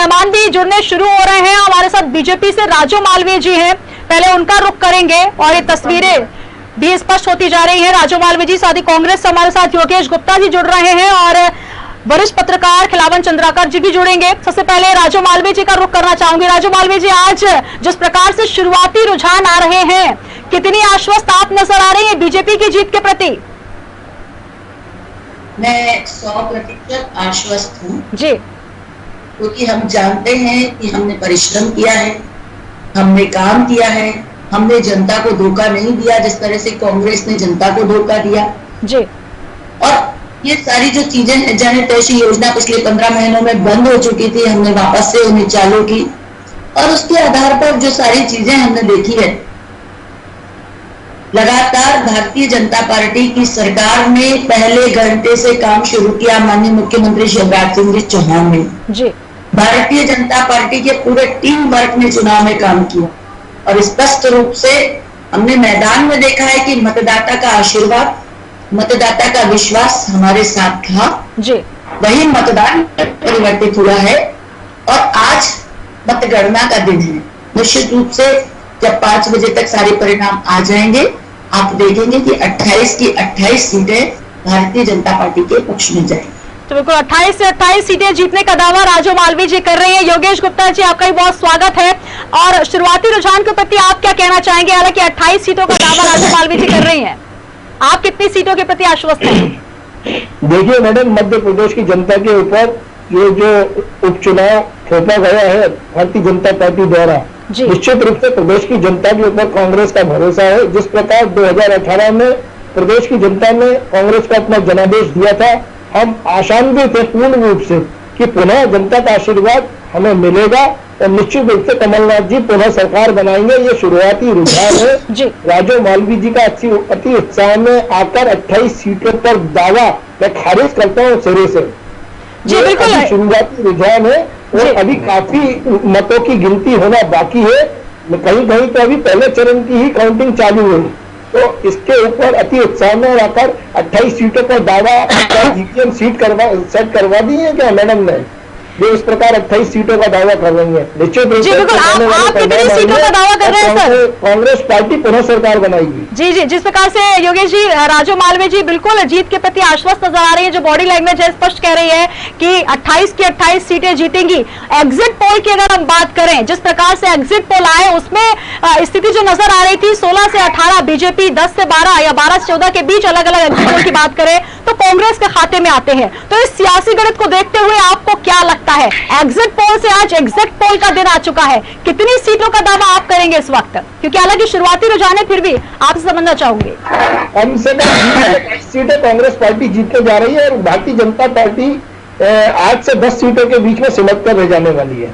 मेहमान भी जुड़ने शुरू हो रहे हैं। हमारे साथ बीजेपी से राजू मालवीय जी हैं, पहले उनका रुख करेंगे और ये तस्वीरें भी स्पष्ट होती जा रही है। राजू मालवीय जी, साथ ही कांग्रेस से हमारे साथ योगेश गुप्ता जी जुड़ रहे हैं और वरिष्ठ पत्रकार खिलावन चंद्राकर जी भी जुड़ेंगे। सबसे पहले राजू मालवीय जी का रुख करना चाहूंगी। राजू मालवीय जी, आज जिस प्रकार से शुरुआती रुझान आ रहे हैं, कितनी आश्वस्त आप नजर आ रही है बीजेपी की जीत के प्रति? मैं 100% आश्वस्त हूँ जी, क्योंकि हम जानते हैं कि हमने परिश्रम किया है, हमने काम किया है, हमने जनता को धोखा नहीं दिया जिस तरह से कांग्रेस ने जनता को धोखा दिया जी। और ये सारी जो चीजें हैं, जनहितैषी योजना पिछले 15 महीनों में बंद हो चुकी थी, हमने वापस से उन्हें चालू की और उसके आधार पर जो सारी चीजें हमने देखी है, लगातार भारतीय जनता पार्टी की सरकार ने पहले घंटे से काम शुरू किया। माननीय मुख्यमंत्री शिवराज सिंह जी चौहान ने जी, भारतीय जनता पार्टी के पूरे टीम वर्क ने चुनाव में काम किया और स्पष्ट रूप से हमने मैदान में देखा है कि मतदाता का आशीर्वाद, मतदाता का विश्वास हमारे साथ था जी। वही मतदान परिवर्तित हुआ है और आज मतगणना का दिन है। निश्चित रूप से जब 5 बजे तक सारे परिणाम आ जाएंगे, आप देखेंगे कि 28 की 28 सीटें भारतीय जनता पार्टी के पक्ष में जाएंगी। तो बिल्कुल 28 से 28 सीटें जीतने का दावा राजू मालवीय जी कर रही है। योगेश गुप्ता जी, आपका भी बहुत स्वागत है और शुरुआती रुझान के प्रति आप क्या कहना चाहेंगे? हालांकि 28 सीटों का दावा राजू मालवीय जी कर रही है, आप कितनी सीटों के प्रति आश्वस्त हैं? देखिए मैडम, मध्य प्रदेश की जनता के ऊपर ये जो उपचुनाव थोपा गया है भारतीय जनता पार्टी द्वारा, निश्चित रूप से प्रदेश की जनता के ऊपर कांग्रेस का भरोसा है। जिस प्रकार 2018 में प्रदेश की जनता ने कांग्रेस को अपना जनादेश दिया था, हम आशान्वित थे पूर्ण रूप से कि पुनः जनता का आशीर्वाद हमें मिलेगा और निश्चित रूप से कमलनाथ जी पुनः सरकार बनाएंगे। ये शुरुआती रुझान है। राजू मालवीय जी का अति उत्साह में आकर 28 सीटों पर दावा मैं खारिज करता हूँ सिरे से। जी बिल्कुल, शुरुआती रुझान है और अभी काफी मतों की गिनती होना बाकी है। कहीं कहीं तो अभी पहले चरण की ही काउंटिंग चालू हुई, तो इसके ऊपर अति उत्साह में आकर 28 सीटों पर दावा जीपीएम सीट सेट करवा दी है क्या मैडम ने? जो इस प्रकार 28 सीटों का दावा कर रही है, निश्चित रूप से आप कितनी सीटों का दावा कर रहे हैं सर? कांग्रेस पार्टी पुनः सरकार बनाएगी। जी जी, जिस प्रकार से योगेश जी, राजू मालवीय जी बिल्कुल जीत के प्रति आश्वस्त नजर आ रही है। जो बॉडी लैंग्वेज है स्पष्ट कह रही है कि 28 की 28 सीटें जीतेंगी। एग्जिट पोल की अगर हम बात करें, जिस प्रकार से एग्जिट पोल आए उसमें स्थिति जो नजर आ रही थी 16 से 18 बीजेपी, 10 से 12 या 12 से 14 के बीच अलग अलग एग्जिट पोल की बात करें तो कांग्रेस के खाते में आते हैं। तो इस सियासी गणित को देखते हुए आपको क्या लगता है, एग्जिट पोल से आज एग्जिट पोल का दिन आ चुका है, कितनी सीटों का दावा आप करेंगे इस वक्त? क्योंकि हालांकि शुरुआती रुझान है, फिर भी आपसे समझना चाहूंगे। कम से कम सीटें कांग्रेस पार्टी जीतने जा रही है और भारतीय जनता पार्टी 8 से 10 सीटों के बीच में सिमट कर रह जाने वाली है।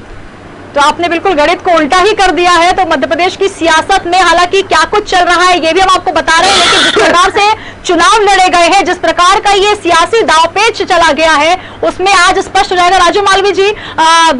तो आपने बिल्कुल गणित को उल्टा ही कर दिया है। तो मध्य प्रदेश की सियासत में हालांकि क्या कुछ चल रहा है ये भी हम आपको बता रहे हैं, लेकिन जिस प्रकार से चुनाव लड़े गए हैं, जिस प्रकार का ये सियासी दांवपेच चला गया है, उसमें आज स्पष्ट हो जाएगा। राजू मालवीय जी,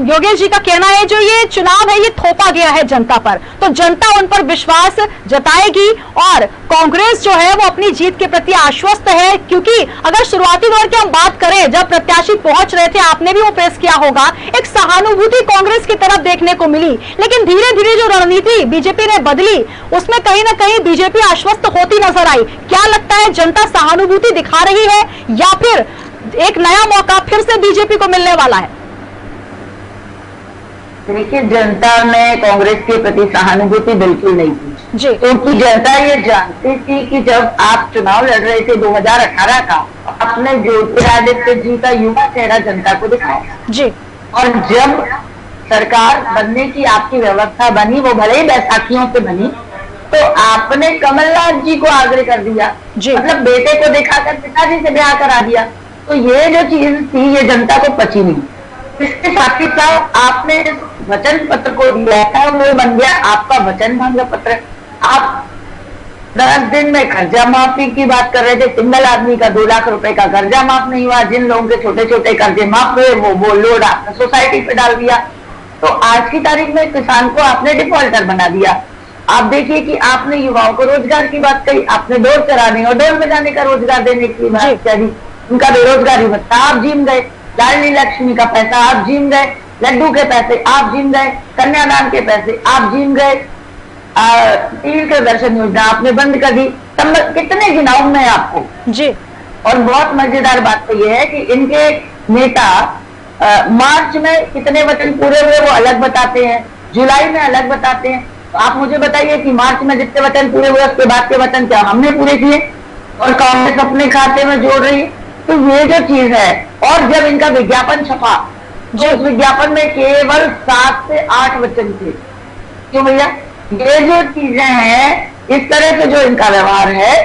योगेश जी का कहना है जो ये चुनाव है ये थोपा गया है जनता पर, तो जनता उन पर विश्वास जताएगी और कांग्रेस जो है वो अपनी जीत के प्रति आश्वस्त है। क्योंकि अगर शुरुआती दौर की हम बात करें, जब प्रत्याशी पहुंच रहे थे, आपने भी वो प्रेस किया होगा, एक सहानुभूति कांग्रेस की तरफ देखने को मिली, लेकिन धीरे धीरे जो रणनीति बीजेपी ने बदली उसमें कहीं ना कहीं बीजेपी आश्वस्त होती नजर आई। क्या लगता है, जनता सहानुभूति दिखा रही है या फिर एक नया मौका फिर से बीजेपी को मिलने वाला है? देखिए, जनता में कांग्रेस के प्रति सहानुभूति बिल्कुल नहीं थी जी, क्योंकि जनता ये जानती थी कि जब आप चुनाव लड़ रहे थे 2018 का, आपने ज्योतिरादित्य जी का युवा चेहरा जनता को दिखाया जी, और जब सरकार बनने की आपकी व्यवस्था बनी, वो भले ही बैसाखियों से बनी, तो आपने कमलनाथ जी को आग्रह कर दिया, मतलब बेटे को दिखाकर पिताजी से ब्याह करा दिया। तो ये जो चीज थी ये जनता को पची नहीं। इसके साथ ही साथ आपने वचन पत्र को दिया था, वो बन गया आपका वचन भंग पत्र। आप 10 दिन में कर्जा माफी की बात कर रहे थे, सिंगल आदमी का 2 लाख रुपए का कर्जा माफ नहीं हुआ। जिन लोगों के छोटे छोटे कर्जे माफ हुए वो लोड आपने सोसाइटी पे डाल दिया। तो आज की तारीख में किसान को आपने डिफॉल्टर बना दिया। आप देखिए कि आपने युवाओं को रोजगार की बात कही, आपने डोर चराने और डोर बजाने का रोजगार देने की बात करी, उनका बेरोजगारी भत्ता आप जीम गए, लाडली लक्ष्मी का पैसा आप जीम गए, लड्डू के पैसे आप छीन गए, कन्यादान के पैसे आप छीन गए, तीर्थ दर्शन योजना आपने बंद कर दी। तब कितने गिनाऊं मैं आपको जी। और बहुत मजेदार बात तो यह है कि इनके नेता मार्च में कितने वचन पूरे हुए वो अलग बताते हैं, जुलाई में अलग बताते हैं। तो आप मुझे बताइए कि मार्च में जितने वचन पूरे हुए उसके बाद के वचन क्या हमने पूरे किए और कांग्रेस अपने खाते में जोड़ रही है। तो ये जो चीज है, और जब इनका विज्ञापन छपा तो उस विज्ञापन में केवल 7 से 8 वचन थे। क्यों भैया? ये जो चीजें हैं, इस तरह से जो इनका व्यवहार है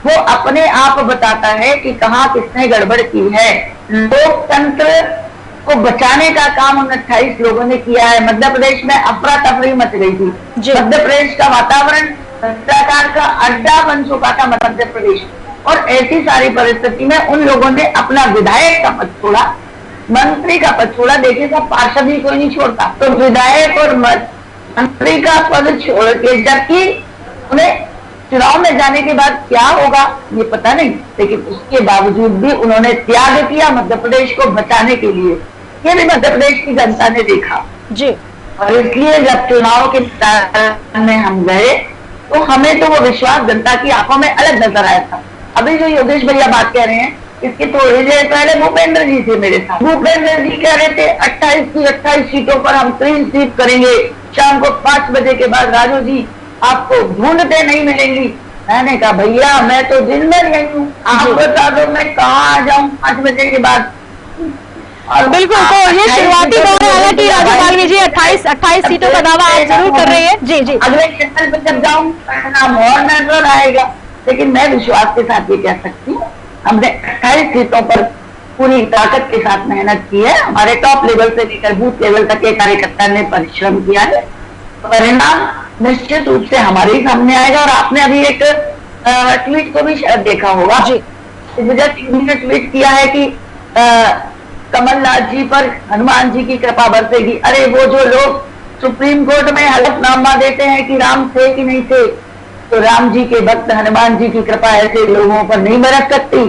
वो अपने आप बताता है कि कहाँ किसने गड़बड़ की है। लोकतंत्र को बचाने का काम उन 28 लोगों ने किया है। मध्य प्रदेश में अफरा तफरी मच गई थी, मध्य प्रदेश का वातावरण भ्रष्टाचार का अड्डा बन चुका था मध्य प्रदेश। और ऐसी सारी परिस्थिति में उन लोगों ने अपना विधायक का पद छोड़ा, मंत्री का पद छोड़ा। देखिए सब पार्षद ही कोई नहीं छोड़ता, तो विधायक और मंत्री का पद छोड़ के, जबकि उन्हें चुनाव में जाने के बाद क्या होगा ये पता नहीं, लेकिन उसके बावजूद भी उन्होंने त्याग किया मध्य प्रदेश को बचाने के लिए। ये भी मध्य प्रदेश की जनता ने देखा जी। और इसलिए जब चुनाव के मैदान में हम गए तो हमें तो वो विश्वास जनता की आंखों में अलग नजर आया था। अभी जो योगेश भैया बात कह रहे हैं, इसके थोड़ी देर पहले भूपेंद्र जी थे मेरे साथ। भूपेंद्र जी कह रहे थे 28 की 28 सीटों पर हम क्लीन स्वीप करेंगे, शाम को 5 बजे के बाद राजू जी आपको ढूंढते नहीं मिलेंगी। मैंने कहा भैया मैं तो दिन में गई हूँ, आप बता दो मैं कहाँ आ जाऊँ 5 बजे के बाद। और बिल्कुल, तो ये शुरुआती दौर है। हालांकि राजू मालवीय जी 28 सीटों का दावा आप जरूर कर रहे हैं। जी जी। अगले चैनल पर जब जाऊँ नाम और नजर आएगा, लेकिन मैं विश्वास के साथ ये कह सकती हूँ हमने 28 सीटों पर पूरी ताकत के साथ मेहनत की है। हमारे टॉप लेवल से लेकर बूथ लेवल तक के कार्यकर्ता ने परिश्रम किया है। परिणाम निश्चित रूप से हमारे ही सामने आएगा। और आपने अभी एक ट्वीट को भी शायद देखा होगा जी, विजय सिंह ने ट्वीट किया है कि कमलनाथ जी पर हनुमान जी की कृपा बरसेगी। अरे वो जो लोग सुप्रीम कोर्ट में हलफनामा देते हैं कि राम थे कि नहीं थे, तो राम जी के भक्त हनुमान जी की कृपा ऐसे लोगों पर नहीं बरस सकती।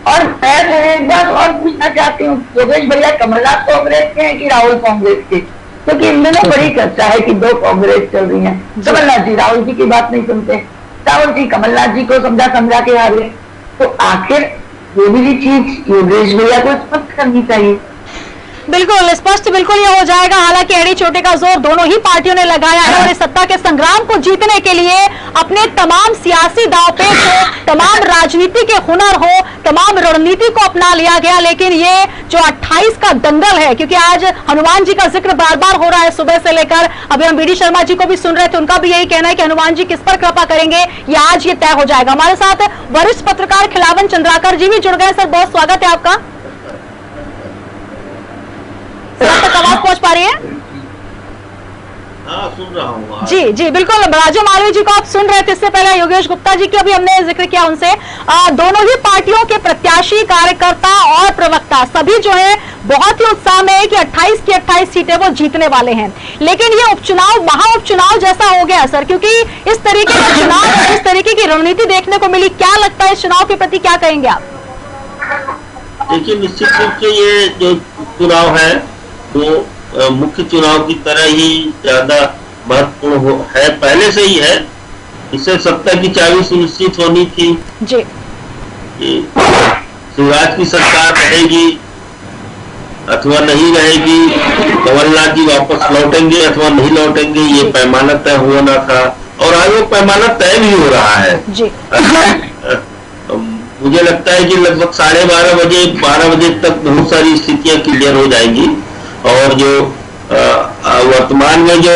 और मैं एक बात और पूछना चाहती हूँ, योगेश भैया कमलनाथ कांग्रेस के हैं कि राहुल कांग्रेस के? क्योंकि इनमें बड़ी चर्चा है कि 2 कांग्रेस चल रही है। कमलनाथ जी राहुल जी की बात नहीं सुनते, राहुल जी कमलनाथ जी को समझा के हारे। तो आखिर ये भी चीज योगेश भैया को स्पष्ट करनी चाहिए। बिल्कुल स्पष्ट बिल्कुल ये हो जाएगा। हालांकि एड़ी चोटी का जोर दोनों ही पार्टियों ने लगाया है और इस सत्ता के संग्राम को जीतने के लिए अपने तमाम सियासी दांवपेच हो, तमाम राजनीति के हुनर हो, तमाम रणनीति को अपना लिया गया। लेकिन ये जो 28 का दंगल है, क्योंकि आज हनुमान जी का जिक्र बार बार हो रहा है सुबह से लेकर, अभी हम बीडी शर्मा जी को भी सुन रहे थे, उनका भी यही कहना है कि हनुमान जी किस पर कृपा करेंगे ये आज ये तय हो जाएगा। हमारे साथ वरिष्ठ पत्रकार खिलावन चंद्राकर जी भी जुड़ गए। सर बहुत स्वागत है आपका। तक आवाज पहुंच पा रही है? हाँ सुन रहा हूँ। जी जी बिल्कुल। राजू मालवीय जी को आप सुन रहे थे, इससे पहले योगेश गुप्ता जी की अभी हमने जिक्र किया उनसे। दोनों ही पार्टियों के प्रत्याशी, कार्यकर्ता और प्रवक्ता सभी जो है बहुत ही उत्साह में है कि 28 की 28 सीटें वो जीतने वाले हैं। लेकिन ये उपचुनाव महा उपचुनाव जैसा हो गया सर, क्योंकि इस तरीके का चुनाव, इस तरीके की रणनीति देखने को मिली। क्या लगता है इस चुनाव के प्रति क्या कहेंगे आप? देखिए निश्चित रूप से ये जो चुनाव है वो मुख्य चुनाव की तरह ही ज्यादा महत्वपूर्ण है, पहले से ही है। इससे सत्ता की चाबी सुनिश्चित होनी थी जी। शिवराज की सरकार रहेगी अथवा नहीं रहेगी, कमलनाथ जी वापस लौटेंगे अथवा नहीं लौटेंगे, ये पैमाना तय होना था और आज वो पैमाना तय भी हो रहा है जी। मुझे लगता है कि लगभग 12:30 बजे तक बहुत सारी स्थितियां क्लियर हो जाएंगी और जो वर्तमान में जो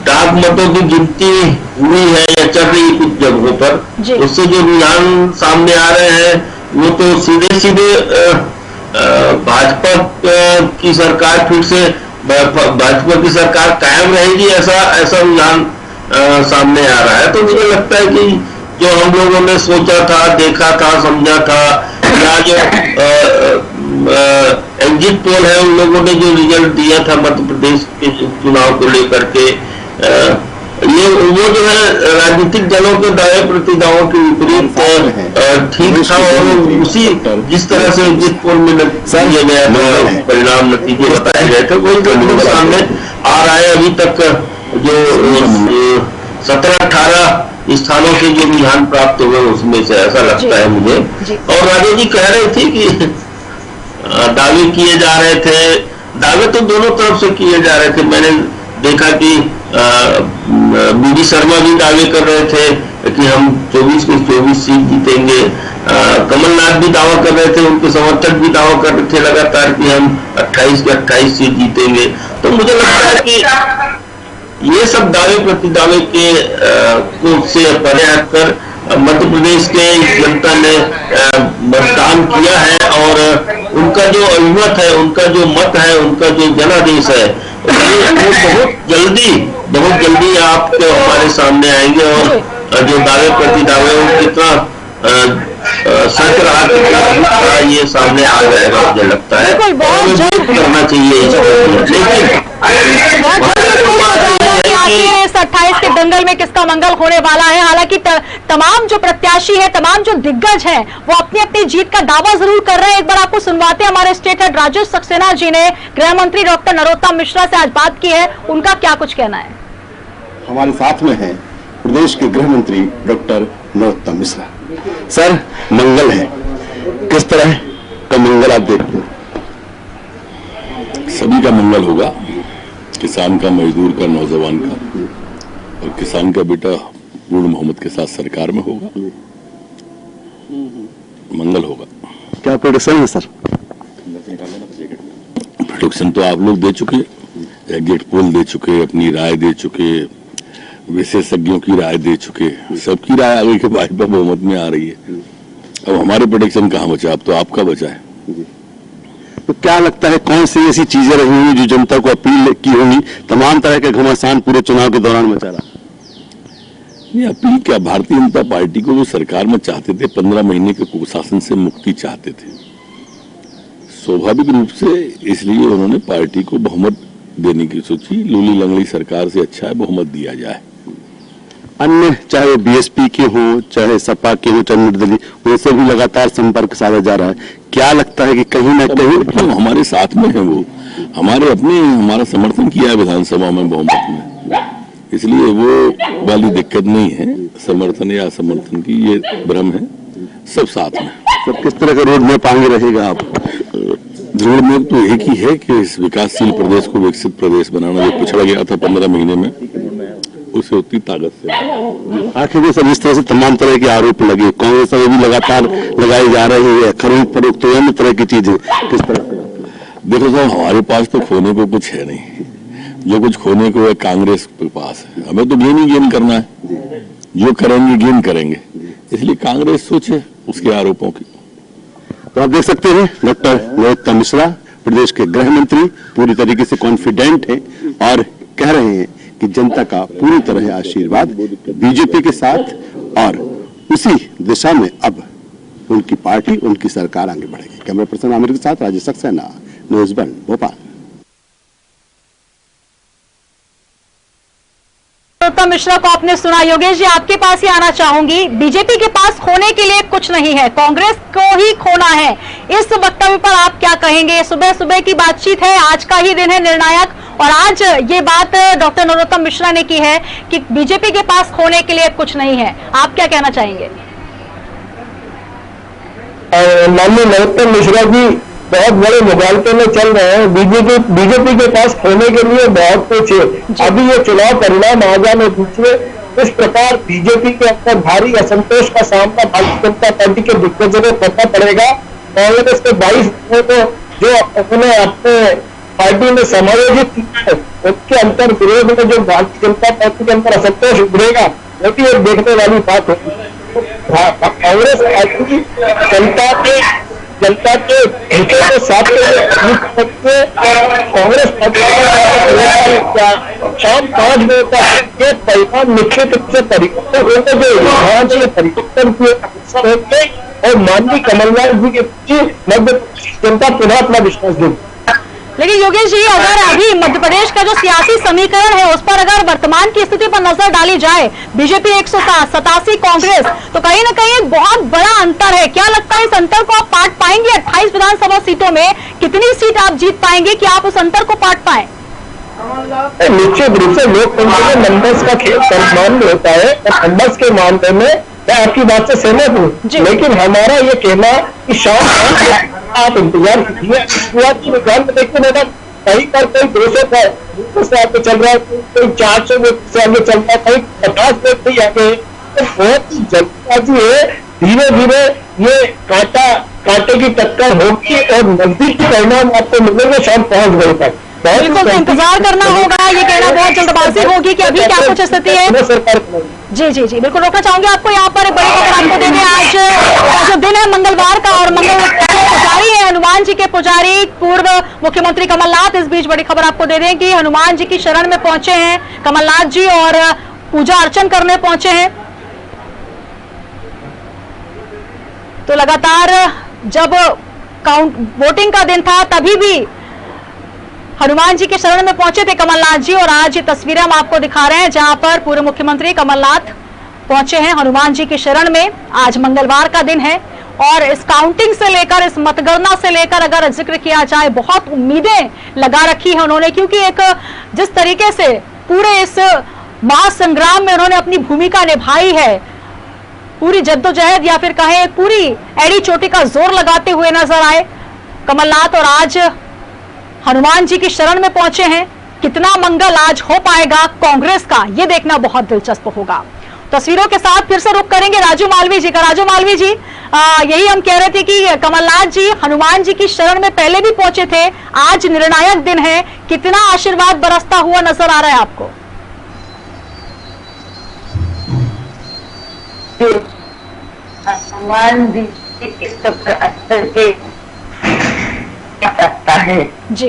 डाक मतों की गिनती हुई है या चल रही कुछ जगहों पर, उससे जो रुझान सामने आ रहे हैं वो तो सीधे सीधे भाजपा की सरकार फिर से भाजपा की सरकार कायम रहेगी ऐसा रुझान सामने आ रहा है। तो मुझे लगता है कि जो हम लोगों ने सोचा था, देखा था, समझा था, या जो एग्जिट पोल है उन लोगों ने जो रिजल्ट दिया था मध्य प्रदेश के चुनाव को लेकर के, ये वो जो है राजनीतिक दलों के दावे प्रतिदावों के विपरीत ठीक था, और उसी जिस तरह से जिस पोल में किया गया परिणाम नतीजे बताए गए थे वही तो सामने आ रहा है। अभी तक जो 17-18 स्थानों से जो रुझान प्राप्त हुए उसमें से ऐसा लगता है मुझे। और राजे जी कह रहे थे कि दावे किए जा रहे थे, दावे तो दोनों तरफ से किए जा रहे थे। मैंने देखा कि बीडी शर्मा भी दावे कर रहे थे कि हम 24 के 24 सीट जीतेंगे। कमलनाथ भी दावा कर रहे थे, उनके समर्थक भी दावा कर रहे थे लगातार कि हम 28 के 28 सीट जीतेंगे। तो मुझे लगता है कि ये सब दावे प्रतिदावे के को से परे हटकर मध्य प्रदेश के जनता ने मतदान किया है, और उनका जो अभिमत है, उनका जो मत है, उनका जो जनादेश है, वो बहुत जल्दी आपके हमारे सामने आएंगे। और जो दावे प्रतिदावे कितना सच रहा कितना ये सामने आ जाएगा मुझे लगता है। करना चाहिए लेकिन 28 के दंगल में किसका मंगल होने वाला है। हालांकि तमाम जो प्रत्याशी है, तमाम जो दिग्गज हैं, वो अपनी अपनी जीत का दावा जरूर कर रहे हैं। एक बार आपको सुनवाते हैं, हमारे स्टेट हेड राजेश सक्सेना जी ने गृह मंत्री डॉक्टर नरोत्तम मिश्रा से आज बात की है, उनका क्या कुछ कहना है। हमारे साथ में है प्रदेश के गृह मंत्री डॉक्टर नरोत्तम मिश्रा। सर, मंगल है, किस तरह का मंगल आप देखते हैं? सभी का मंगल होगा, किसान का, मजदूर का, नौजवान का, और किसान का बेटा पूर्ण बहुमत के साथ सरकार में होगा, मंगल होगा। क्या प्रोडिक्शन है सर? प्रोडिक्शन तो आप लोग दे चुके, एग्जिट पोल दे चुके, अपनी राय दे चुके, विशेषज्ञों की राय दे चुके, सबकी राय आगे के भाजपा बहुमत में आ रही है। अब हमारे प्रोडिक्शन कहाँ बचा, अब तो आपका बचा है। तो क्या लगता है कौन सी ऐसी चीजें रही होंगी जो जनता को अपील की होंगी? तमाम तरह के घमासान पूरे चुनाव के दौरान मचा रहा। ये अपील क्या, भारतीय जनता पार्टी को जो सरकार में चाहते थे, 15 महीने के कुशासन से मुक्ति चाहते थे, स्वाभाविक रूप से इसलिए उन्होंने पार्टी को बहुमत देने की सोची। लूली लंगड़ी सरकार से अच्छा है बहुमत दिया जाए। अन्य चाहे बीएसपी के हो, चाहे सपा के हो, चाहे निर्दलीय, उनसे भी लगातार संपर्क साधा जा रहा है। क्या लगता है कि कहीं ना कहीं हमारे साथ में है, वो हमारे अपने हमारा समर्थन किया है विधानसभा में बहुमत में, इसलिए वो वाली दिक्कत नहीं है समर्थन या असमर्थन की, ये भ्रम है। सब साथ में। सब किस तरह का रोड मैप आगे रहेगा? आप रोड मैप तो एक ही है कि इस विकासशील प्रदेश को विकसित प्रदेश बनाना, जो पिछड़ा गया था 15 महीने में, उसे उतनी ताकत से। आखिर में सब इस तरह से तमाम तरह के आरोप लगे, कांग्रेस में भी लगातार लगाई जा रही है, खरीद फरोख्त तो अन्य तरह की चीजें, किस तरह से? देखो साहब, हमारे पास तो खोने को कुछ है नहीं, जो कुछ खोने को है कांग्रेस के पास है। हमें तो गेन ही गेन करना है, जो करेंगे गेन करेंगे, इसलिए कांग्रेस सोचे उसके आरोपों की। तो आप देख सकते हैं डॉक्टर नरोत्तम मिश्रा प्रदेश के गृह मंत्री पूरी तरीके से कॉन्फिडेंट है और कह रहे हैं कि जनता का पूरी तरह आशीर्वाद बीजेपी के साथ, और उसी दिशा में अब उनकी पार्टी, उनकी सरकार आगे बढ़ेगी। कैमरा पर्सन आमिर के साथ राजेश सक्सेना, न्यूज़ 1 भोपाल। नरोत्तम मिश्रा को आपने सुना। योगेश जी, आपके पास ही आना चाहूंगी। बीजेपी के पास खोने के लिए कुछ नहीं है, कांग्रेस को ही खोना है, इस वक्तव्य पर आप क्या कहेंगे? सुबह सुबह की बातचीत है, आज का ही दिन है निर्णायक, और आज ये बात डॉक्टर नरोत्तम मिश्रा ने की है कि बीजेपी के पास खोने के लिए कुछ नहीं है। आप क्या कहना चाहेंगे? माननीय नरोत्तम मिश्रा जी बहुत बड़े मुगालते में चल रहे हैं। बीजेपी के पास खोने के लिए बहुत कुछ है। अभी ये चुनाव परिणाम आ जाने दूसरे, इस प्रकार बीजेपी के अंदर भारी असंतोष का सामना भारतीय जनता पार्टी के दिग्गजों को करना पड़ेगा। कांग्रेस के 22 को जो उन्होंने अपने पार्टी में समायोजित किया है, उसके अंतर विरोध में जो भारतीय जनता पार्टी के अंदर असंतोष उभरेगा, वो भी एक देखने वाली बात होगी। कांग्रेस पार्टी जनता के हितों को साथ कांग्रेस शाम 5 बजे तक ये परिणाम निश्चित रूप से परिवर्तन होंगे, जो रुझान से परिवर्तन के अवसर होंगे, और माननीय कमलनाथ जी के प्रति मध्य जनता पुनः अपना विश्वास देगी। लेकिन योगेश जी, अगर अभी मध्य प्रदेश का जो सियासी समीकरण है उस पर अगर वर्तमान की स्थिति पर नजर डाली जाए, बीजेपी 187, कांग्रेस, तो कहीं ना कहीं एक बहुत बड़ा अंतर है। क्या लगता है इस अंतर को आप पाट पाएंगे? 28 विधानसभा सीटों में कितनी सीट आप जीत पाएंगे कि आप उस अंतर को पाट पाए? निश्चित रूप से लोकतंत्र में नंबर्स का खेल सर्वमान्य होता है और नंबर्स के मामले में मैं आपकी बात से सहमत हूँ, लेकिन हमारा ये कहना कि शाम आप इंतजार कीजिए। शुरुआती रुझान में देखते मैडम, कहीं पर कोई 200 से आगे चल रहा है, कोई 400 से आगे चल रहा है, कहीं 50 वोट भी आगे, तो बहुत ही जल्दबाजी है। धीरे धीरे ये कांटे की टक्कर होगी और नजदीकी परिणाम आपको मिलेंगे शाम 5 बजे तक। बिल्कुल, इंतजार करना होगा। ये कहना बहुत जल्दबाजी होगी कि अभी क्या कुछ स्थिति है। जी जी जी, बिल्कुल रोकना चाहूंगी आपको यहाँ पर। बड़ी खबर आपको देंगे, आज जो दिन है मंगलवार का और पुजारी है हनुमान जी के पुजारी पूर्व मुख्यमंत्री कमलनाथ। इस बीच बड़ी खबर आपको दे दें कि हनुमान जी की शरण में पहुंचे हैं कमलनाथ जी और पूजा अर्चन करने पहुंचे हैं। तो लगातार जब वोटिंग का दिन था तभी भी हनुमान जी के शरण में पहुंचे थे कमलनाथ जी, और आज ये तस्वीरें हम आपको दिखा रहे हैं जहां पर पूर्व मुख्यमंत्री कमलनाथ पहुंचे हैं हनुमान जी की शरण में। आज मंगलवार का दिन है और इस काउंटिंग से लेकर, इस मतगणना से लेकर अगर जिक्र किया जाए, बहुत उम्मीदें लगा रखी है उन्होंने, क्योंकि एक जिस तरीके से पूरे इस महासंग्राम में उन्होंने अपनी भूमिका निभाई है, पूरी जद्दोजहद या फिर कहें पूरी एड़ी चोटी का जोर लगाते हुए नजर आए कमलनाथ, और आज हनुमान जी की शरण में पहुंचे हैं। कितना मंगल आज हो पाएगा कांग्रेस का, ये देखना बहुत दिलचस्प होगा। तस्वीरों के साथ फिर से रुख करेंगे राजू मालवीय जी का। राजू मालवीय जी, यही हम कह रहे थे कि कमलनाथ जी हनुमान जी की शरण में पहले भी पहुंचे थे, आज निर्णायक दिन है, कितना आशीर्वाद बरसता हुआ नजर आ रहा है आपको? हनुमान जी इस असर के सकता है जी,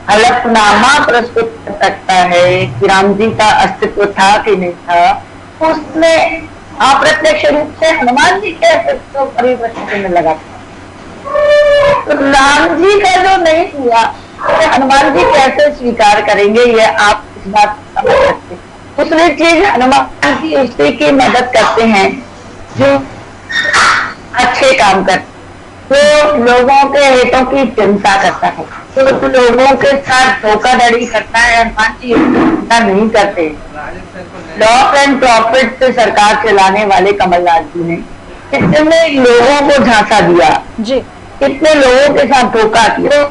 हलफनामा प्रस्तुत कर सकता है कि राम जी का अस्तित्व था कि नहीं था, उसमें अप्रत्यक्ष रूप से हनुमान जी के अस्तित्व परिवर्तन में लगा। तो राम जी का जो नहीं हुआ तो हनुमान जी कैसे स्वीकार करेंगे, ये आप इस बात समझ सकते हैं। दूसरी चीज, हनुमान जी उसी की मदद करते हैं जो अच्छे काम करते, तो लोगों के हितों की चिंता करता है, तो लोगों के साथ धोखाधड़ी करता है। हनुमान जी चिंता नहीं करते। लॉस एंड प्रॉफिट से सरकार चलाने वाले कमलनाथ जी ने कितने लोगों को झांसा दिया जी, कितने लोगों के साथ धोखा किया।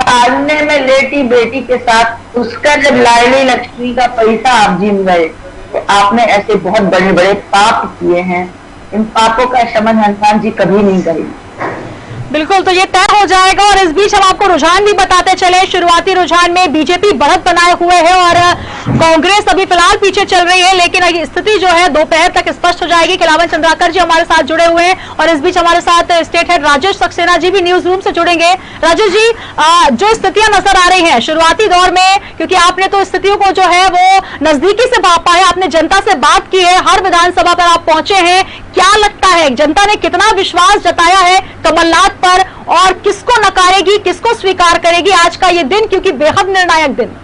पालने में लेटी बेटी के साथ उसका जब लाडली लक्ष्मी का पैसा आप जीत गए, तो आपने ऐसे बहुत बड़े बड़े पाप किए हैं। इन पापों का शमन हनुमान जी कभी नहीं करेंगे। बिल्कुल, तो ये तय हो जाएगा। और इस बीच हम आपको रुझान भी बताते चले। शुरुआती रुझान में बीजेपी बढ़त बनाए हुए है और कांग्रेस अभी फिलहाल पीछे चल रही है, लेकिन स्थिति जो है दोपहर तक स्पष्ट हो जाएगी। किलावन चंद्राकर जी हमारे साथ जुड़े हुए हैं और इस बीच हमारे साथ स्टेट हेड राजेश सक्सेना जी भी न्यूज रूम से जुड़ेंगे। राजेश जी, जो स्थितियां नजर आ रही है शुरुआती दौर में, क्योंकि आपने तो स्थितियों को जो है वो नजदीकी से भापा है, आपने जनता से बात की है, हर विधानसभा पर आप पहुंचे हैं, क्या लगता है जनता ने कितना विश्वास जताया है कमलनाथ पर और किसको नकारेगी, किसको स्वीकार करेगी आज का ये दिन, क्योंकि बेहद निर्णायक दिन?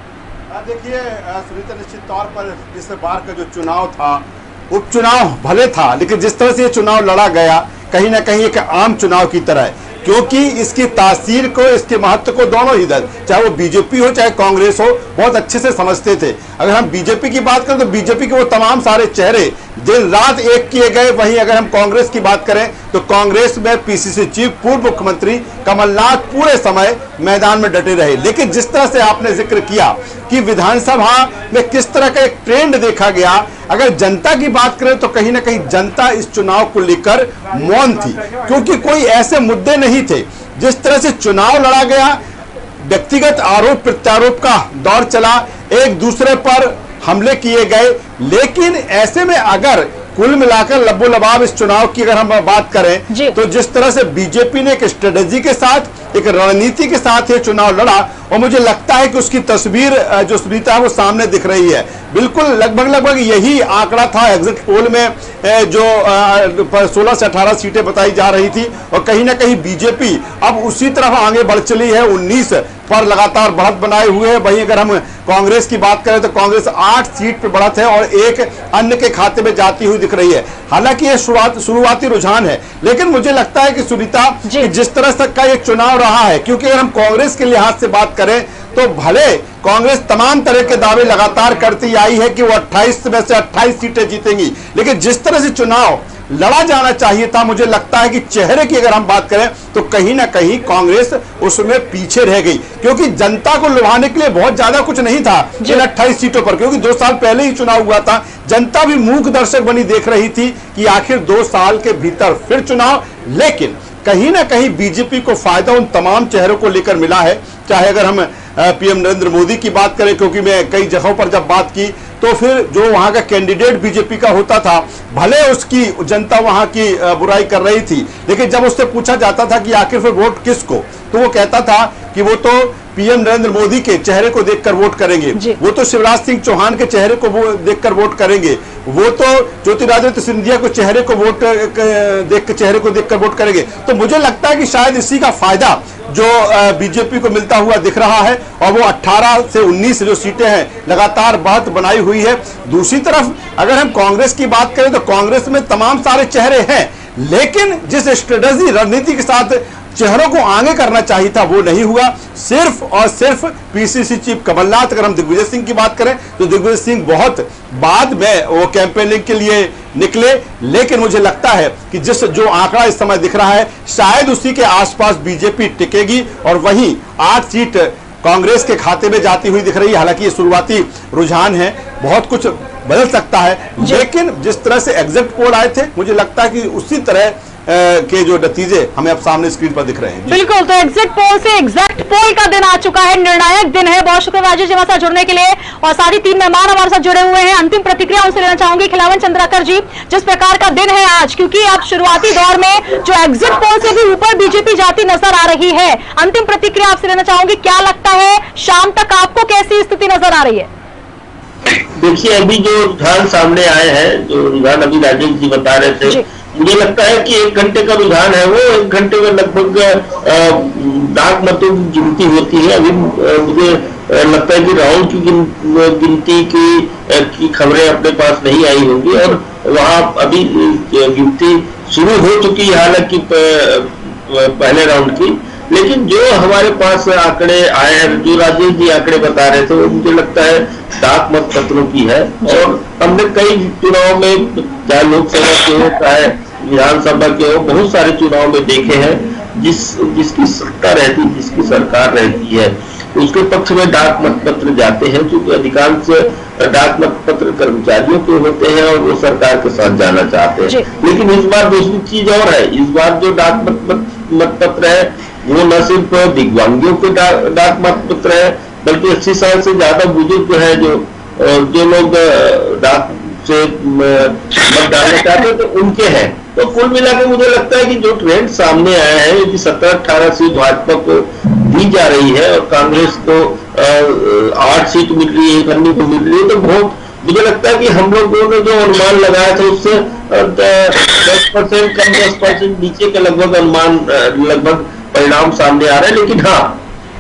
देखिए सुनीता, निश्चित तौर पर इस बार का जो चुनाव था, उपचुनाव भले था, लेकिन जिस तरह से ये चुनाव लड़ा गया कहीं ना कहीं एक आम चुनाव की तरह है, क्योंकि इसकी तासीर को, इसके महत्व को दोनों ही दल, चाहे वो बीजेपी हो चाहे कांग्रेस हो, बहुत अच्छे से समझते थे। अगर हम बीजेपी की बात करें तो बीजेपी के वो तमाम सारे चेहरे दिन रात एक किए गए। वहीं अगर हम कांग्रेस की बात करें तो कांग्रेस में पीसीसी चीफ पूर्व मुख्यमंत्री कमलनाथ पूरे समय मैदान में डटे रहे। लेकिन जिस तरह से आपने जिक्र किया कि विधानसभा में किस तरह का एक ट्रेंड देखा गया, अगर जनता की बात करें तो कहीं ना कहीं जनता इस चुनाव को लेकर मौन थी, क्योंकि कोई ऐसे मुद्दे नहीं थे। जिस तरह से चुनाव लड़ा गया, व्यक्तिगत आरोप प्रत्यारोप का दौर चला, एक दूसरे पर हमले किए गए, लेकिन ऐसे में अगर कुल मिलाकर लबो लबाब इस चुनाव की अगर हम बात करें तो जिस तरह से बीजेपी ने एक स्ट्रेटेजी के साथ एक रणनीति के साथ ये चुनाव लड़ा और मुझे लगता है कि उसकी तस्वीर जो सुनीता है वो सामने दिख रही है। बिल्कुल लगभग यही आंकड़ा था एग्जिट पोल में जो 16 से 18 सीटें बताई जा रही थी और कहीं ना कहीं बीजेपी अब उसी तरफ आगे बढ़ चली है, 19 पर लगातार बढ़त बनाए हुए है। वहीं अगर हम कांग्रेस की बात करें तो कांग्रेस 8 सीट पर बढ़त है और एक अन्य के खाते में जाती हुई दिख रही है। हालांकि ये शुरुआती रुझान है, लेकिन मुझे लगता है कि सुनीता कि जिस तरह तक का ये चुनाव रहा है, क्योंकि अगर हम कांग्रेस के लिहाज से बात करें तो भले कांग्रेस तमाम तरह के दावे लगातार करती आई है कि वो 28 में से 28 सीटें जीतेंगी, लेकिन जिस तरह से चुनाव लड़ा जाना चाहिए था, मुझे लगता है कि चेहरे की अगर हम बात करें तो कहीं ना कहीं कांग्रेस उसमें पीछे रह गई, क्योंकि जनता को लुभाने के लिए बहुत ज्यादा कुछ नहीं था इन 28 सीटों पर, क्योंकि 2 साल पहले ही चुनाव हुआ था। जनता भी मूक दर्शक बनी देख रही थी कि आखिर 2 साल के भीतर फिर चुनाव। लेकिन कहीं ना कहीं बीजेपी को फायदा उन तमाम चेहरों को लेकर मिला है, चाहे अगर हम पीएम नरेंद्र मोदी की बात करें, क्योंकि मैं कई जगहों पर जब बात की तो फिर जो वहां का कैंडिडेट बीजेपी का होता था, भले उसकी जनता वहां की बुराई कर रही थी, लेकिन जब उससे पूछा जाता था कि आखिर फिर वोट किसको, तो वो कहता था कि वो तो पीएम नरेंद्र मोदी के चेहरे को देखकर वोट करेंगे, वो तो शिवराज सिंह चौहान के चेहरे को देखकर वोट करेंगे, वो तो ज्योतिरादित्य सिंधिया को चेहरे को देखकर वोट करेंगे। तो मुझे लगता है कि शायद इसी का फायदा जो बीजेपी को मिलता हुआ दिख रहा है और वो 18 से 19 जो सीटें हैं लगातार बढ़त बनाई हुई है। दूसरी तरफ अगर हम कांग्रेस की बात करें तो कांग्रेस में तमाम सारे चेहरे हैं, लेकिन जिस स्ट्रेटेजी रणनीति के साथ चेहरों को आगे करना चाहिए था वो नहीं हुआ। सिर्फ और सिर्फ पीसीसी चीफ कमलनाथ, अगर हम दिग्विजय सिंह की बात करें तो दिग्विजय सिंह बहुत बाद में वो कैंपेनिंग के लिए निकले, लेकिन मुझे लगता है कि जो आंकड़ा इस समय दिख रहा है शायद उसी के आसपास बीजेपी टिकेगी और वहीं 8 सीट कांग्रेस के खाते में जाती हुई दिख रही है। हालांकि ये शुरुआती रुझान है, बहुत कुछ बदल सकता है, लेकिन जिस तरह से एग्जिट पोल आए थे मुझे लगता है कि उसी तरह के जो नतीजे हमें अब सामने स्क्रीन पर दिख रहे हैं। बिल्कुल, तो एग्जिट पोल से एग्जैक्ट पोल का दिन आ चुका है, निर्णायक दिन है। बहुत शुक्रिया राजेश जी हमारे साथ जुड़ने के लिए, और सारी 3 मेहमान हमारे साथ जुड़े हुए हैं। अंतिम प्रतिक्रिया उनसे लेना चाहूंगी खिलावन चंद्राकर जी, जिस प्रकार का दिन है आज, क्योंकि अब शुरुआती दौर में जो एग्जिट पोल से भी ऊपर बीजेपी जाती नजर आ रही है, अंतिम प्रतिक्रिया आपसे लेना चाहूंगी, क्या लगता है शाम तक आपको कैसी स्थिति नजर आ रही है? देखिए, अभी जो रुझान सामने आए हैं, जो रुझान अभी राजेश जी बता रहे थे, मुझे लगता है कि 1 घंटे का रुझान है, वो 1 घंटे में लगभग डाक मतों की गिनती होती है। अभी मुझे लगता है कि राउंड की गिनती की खबरें अपने पास नहीं आई होंगी और वहां अभी गिनती शुरू हो चुकी है, हालांकि पहले राउंड की। लेकिन जो हमारे पास आंकड़े आए हैं, जो राजेश जी आंकड़े बता रहे थे, वो मुझे लगता है डाक मत पत्रों की है। और हमने कई चुनाव में, चाहे लोकसभा के हो चाहे विधानसभा के हो, बहुत सारे चुनाव में देखे हैं जिसकी सत्ता रहती, जिसकी सरकार रहती है, उसके पक्ष में डाक मत पत्र जाते हैं, क्योंकि अधिकांश डाक मत पत्र कर्मचारियों के होते हैं और वो सरकार के साथ जाना चाहते हैं। लेकिन इस बार दूसरी चीज और है, इस बार जो डाक मत पत्र है वो न सिर्फ दिव्यांगियों के डाक मत पत्र है, बल्कि 80 साल से ज्यादा बुजुर्ग है जो लोग डाक से मत डालना चाहते हैं, तो उनके हैं। तो कुल मिला के मुझे लगता है कि जो ट्रेंड सामने आया है कि 17-18 सीट भाजपा को दी जा रही है और कांग्रेस को 8 सीट मिल रही है, 1 अन्य को मिल रही है, तो बहुत मुझे लगता है कि हम लोगों ने जो अनुमान लगाया था उससे 10% कम 10% नीचे के लगभग परिणाम सामने आ रहे हैं। लेकिन हाँ,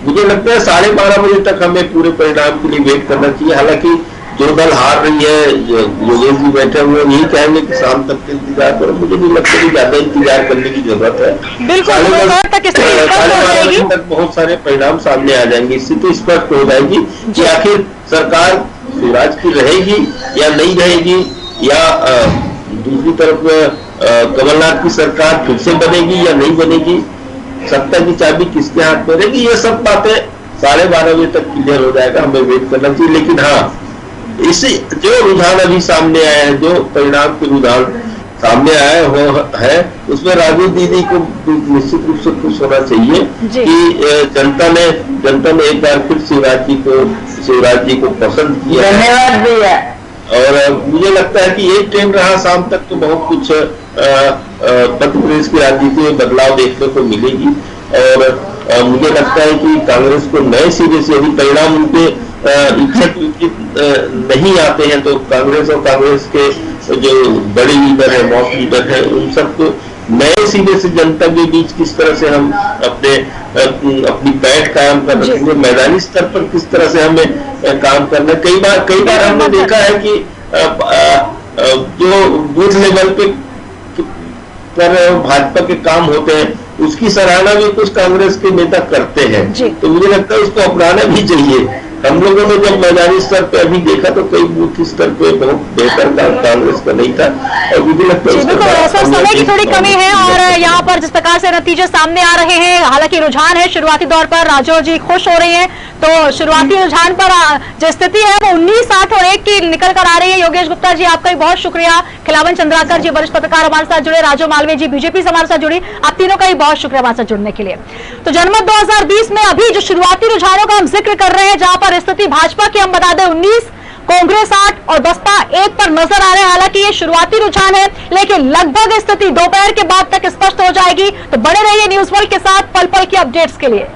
मुझे लगता है 12:30 बजे तक हमें पूरे परिणाम के लिए वेट करना चाहिए। हालांकि जो दल हार रही है, योगेश जी बैठे हुए यही कहेंगे कि शाम तक के इंतजार करो, मुझे नहीं लगता कि ज्यादा इंतजार करने की जरूरत है। बिल्कुल, 12:30 तक बहुत सारे परिणाम सामने आ जाएंगे, इससे तो स्पष्ट हो जाएगी कि आखिर सरकार शिवराज की रहेगी या नहीं रहेगी, या दूसरी तरफ कमलनाथ की सरकार फिर से बनेगी या नहीं बनेगी, सत्ता की चाबी किसके हाथ में रहेगी। ये सब बातें 12:30 बजे तक क्लियर हो जाएगा, हमें वेट करना चाहिए। लेकिन हाँ, इसी जो रुझान अभी सामने आए हैं, जो परिणाम के रुझान सामने आए हो है, उसमें राजू दीदी को निश्चित रूप से खुश होना चाहिए कि जनता ने एक बार फिर शिवराज जी को पसंद किया। धन्यवाद भैया। और मुझे लगता है कि ये ट्रेंड रहा शाम तक, तो बहुत कुछ मध्य प्रदेश की राजनीति में बदलाव देखने को मिलेगी। और मुझे लगता है कि कांग्रेस को नए सिरे से यदि परिणाम उनके इच्छित नहीं आते हैं तो कांग्रेस और कांग्रेस के जो बड़े लीडर है, मॉप लीडर है, उन सबको नए सिरे से जनता के बीच किस तरह से हम अपनी पैठ कायम कर रखेंगे, मैदानी स्तर पर किस तरह से हमें काम करना है। कई बार हमने देखा है कि जो बूथ लेवल पे पर भाजपा के काम होते हैं उसकी सराहना भी कुछ कांग्रेस के नेता करते हैं, तो मुझे लगता है उसको अपनाना भी चाहिए। हम लोगों ने जब मैदानी स्तर पे अभी देखा तो कई बूथ स्तर पे बहुत बेहतर कांग्रेस का नहीं था, और मुझे लगता है बिल्कुल ऐसा समय की थोड़ी कमी है। और यहाँ पर जिस प्रकार से नतीजे सामने आ रहे हैं, हालांकि रुझान है शुरुआती दौर पर राजौर जी खुश हो रही हैं, तो शुरुआती रुझान पर जो स्थिति है वो 19, 8 और 1 की निकल कर आ रही है। योगेश गुप्ता जी आपका भी बहुत शुक्रिया, खिलावन चंद्राकर जी वरिष्ठ पत्रकार हमारे साथ जुड़े, राजू मालवीय जी बीजेपी से हमारे साथ जुड़ी, आप तीनों का ही बहुत शुक्रिया हमारे साथ जुड़ने के लिए। तो जनमत 2020 में अभी जो शुरुआती रुझानों का हम जिक्र कर रहे हैं, जहां पर स्थिति भाजपा की हम बता दें 19, कांग्रेस 8 और बसपा 1 पर नजर आ रहे हैं। हालांकि ये शुरुआती रुझान है, लेकिन लगभग स्थिति दोपहर के बाद तक स्पष्ट हो जाएगी। तो बने रहिए न्यूज़ वर्ल्ड के साथ पल पल की अपडेट्स के लिए।